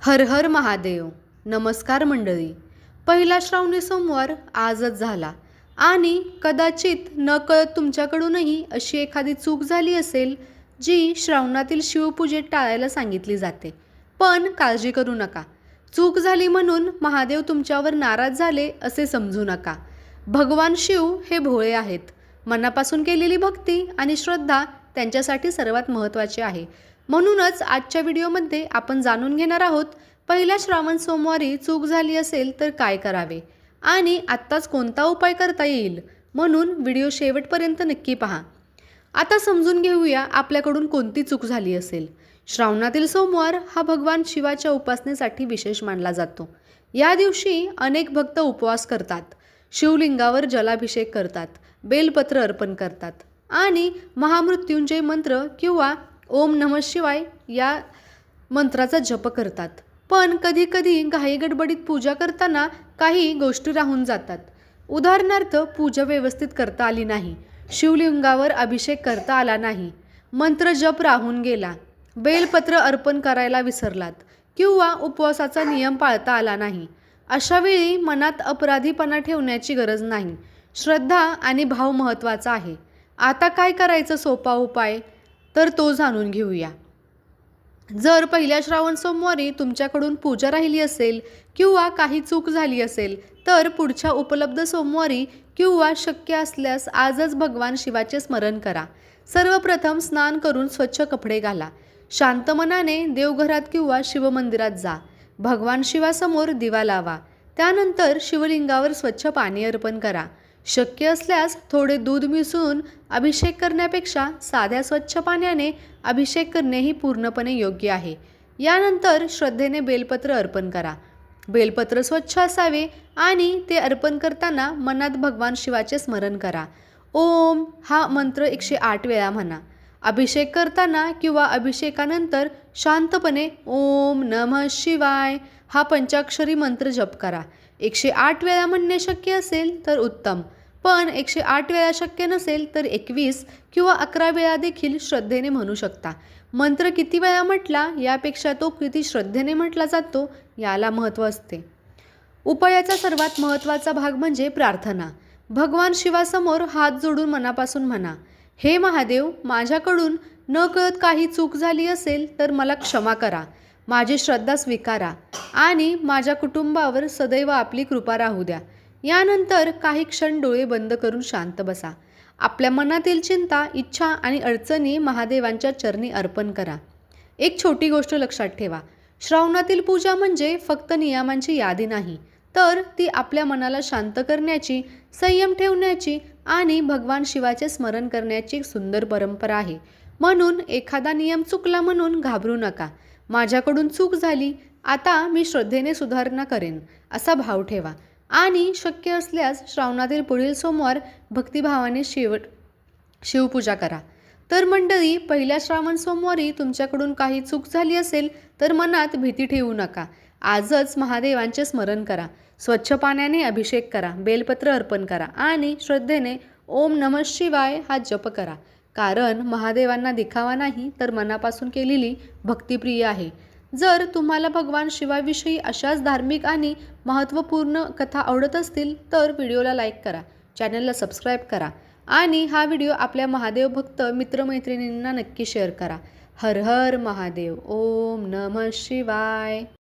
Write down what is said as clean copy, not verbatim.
हर हर महादेव. नमस्कार मंडळी. पहिला श्रावणी सोमवार आजच झाला आणि कदाचित नकळत तुमच्याकडूनही अशी एखादी चूक झाली असेल जी श्रावणातील शिवपूजेत टाळायला सांगितली जाते. पण काळजी करू नका. चूक झाली म्हणून महादेव तुमच्यावर नाराज झाले असे समजू नका. भगवान शिव हे भोळे आहेत. मनापासून केलेली भक्ती आणि श्रद्धा त्यांच्यासाठी सर्वात महत्त्वाची आहे. म्हणूनच आजच्या व्हिडिओमध्ये आपण जाणून घेणार आहोत पहिल्या श्रावण सोमवारी चूक झाली असेल तर काय करावे आणि आत्ताच कोणता उपाय करता येईल. म्हणून व्हिडिओ शेवटपर्यंत नक्की पहा. आता समजून घेऊया आपल्याकडून कोणती चूक झाली असेल. श्रावणातील सोमवार हा भगवान शिवाच्या उपासनेसाठी विशेष मानला जातो. या दिवशी अनेक भक्त उपवास करतात, शिवलिंगावर जलाभिषेक करतात, बेलपत्र अर्पण करतात आणि महामृत्युंजय मंत्र किंवा ओम नमः शिवाय या मंत्राचा जप करतात. पण कधीकधी घाईगडबडीत पूजा करताना काही गोष्टी राहून जातात. उदाहरणार्थ पूजा व्यवस्थित करता आली नाही, शिवलिंगावर अभिषेक करता आला नाही, मंत्र जप राहून गेला, बेलपत्र अर्पण करायला विसरलात किंवा उपवासाचा नियम पाळता आला नाही. अशा वेळी मनात अपराधीपणा ठेवण्याची गरज नाही. श्रद्धा आणि भाव महत्त्वाचा आहे. आता काय करायचं सोपा उपाय तर तो जाणून घेऊया. जर पहिल्या श्रावण सोमवारी तुमच्याकडून पूजा राहिली असेल किंवा काही चूक झाली असेल तर पुढच्या उपलब्ध सोमवारी किंवा शक्य असल्यास आजच भगवान शिवाचे स्मरण करा. सर्वप्रथम स्नान करून स्वच्छ कपडे घाला. शांत मनाने देवघरात किंवा शिवमंदिरात जा. भगवान शिवासमोर दिवा लावा. त्यानंतर शिवलिंगावर स्वच्छ पाणी अर्पण करा. शक्य असल्यास थोडे दूध मिसळून अभिषेक करण्यापेक्षा साध्या स्वच्छ पाण्याने अभिषेक करणेही पूर्णपणे योग्य आहे. यानंतर श्रद्धेने बेलपत्र अर्पण करा. बेलपत्र स्वच्छ असावे आणि ते अर्पण करताना मनात भगवान शिवाचे स्मरण करा. ओम हा मंत्र 108 वेळा म्हणा. अभिषेक करताना किंवा अभिषेकानंतर शांतपणे ओम नमः शिवाय हा पंचाक्षरी मंत्र जप करा. 108 वेळा म्हणणे शक्य असेल तर उत्तम, पण 108 वेळा शक्य नसेल तर 21 किंवा 11 वेळा देखील श्रद्धेने म्हणू शकता. मंत्र किती वेळा म्हटला यापेक्षा तो किती श्रद्धेने म्हटला जातो याला महत्त्व असते. उपायाचा सर्वात महत्त्वाचा भाग म्हणजे प्रार्थना. भगवान शिवासमोर हात जोडून मनापासून म्हणा, हे महादेव, माझ्याकडून नकळत काही चूक झाली असेल तर मला क्षमा करा. माझी श्रद्धा स्वीकारा आणि माझ्या कुटुंबावर सदैव आपली कृपा राहू द्या. यानंतर काही क्षण डोळे बंद करून शांत बसा. आपल्या मनातील चिंता, इच्छा आणि अडचणी महादेवांच्या चरणी अर्पण करा. एक छोटी गोष्ट लक्षात ठेवा. श्रावणातील पूजा म्हणजे फक्त नियमांची यादी नाही, तर ती आपल्या मनाला शांत करण्याची, संयम ठेवण्याची आणि भगवान शिवाचे स्मरण करण्याची एक सुंदर परंपरा आहे. म्हणून एखादा नियम चुकला म्हणून घाबरू नका. माझ्याकडून चूक झाली, आता मी श्रद्धेने सुधारणा करेन असा भाव ठेवा आणि शक्य असल्यास श्रावणातील पुढील सोमवार भक्तिभावाने शिवपूजा करा. तर मंडळी, पहिल्या श्रावण सोमवारी तुमच्याकडून काही चूक झाली असेल तर मनात भीती ठेवू नका. आजच महादेवांचे स्मरण करा. स्वच्छ पाण्याने अभिषेक करा, बेलपत्र अर्पण करा आणि श्रद्धेने ओम नमः शिवाय हा जप करा. कारण महादेवांना दिखावा नाही तर मनापासून केलेली भक्तिप्रिय आहे. जर तुम्हाला भगवान शिवाविषयी अशाच धार्मिक आणि महत्त्वपूर्ण कथा आवडत असतील तर व्हिडिओला लाईक करा, चॅनलला सबस्क्राईब करा आणि हा व्हिडिओ आपल्या महादेव भक्त मित्रमैत्रिणींना नक्की शेअर करा. हर हर महादेव. ओम नमः शिवाय.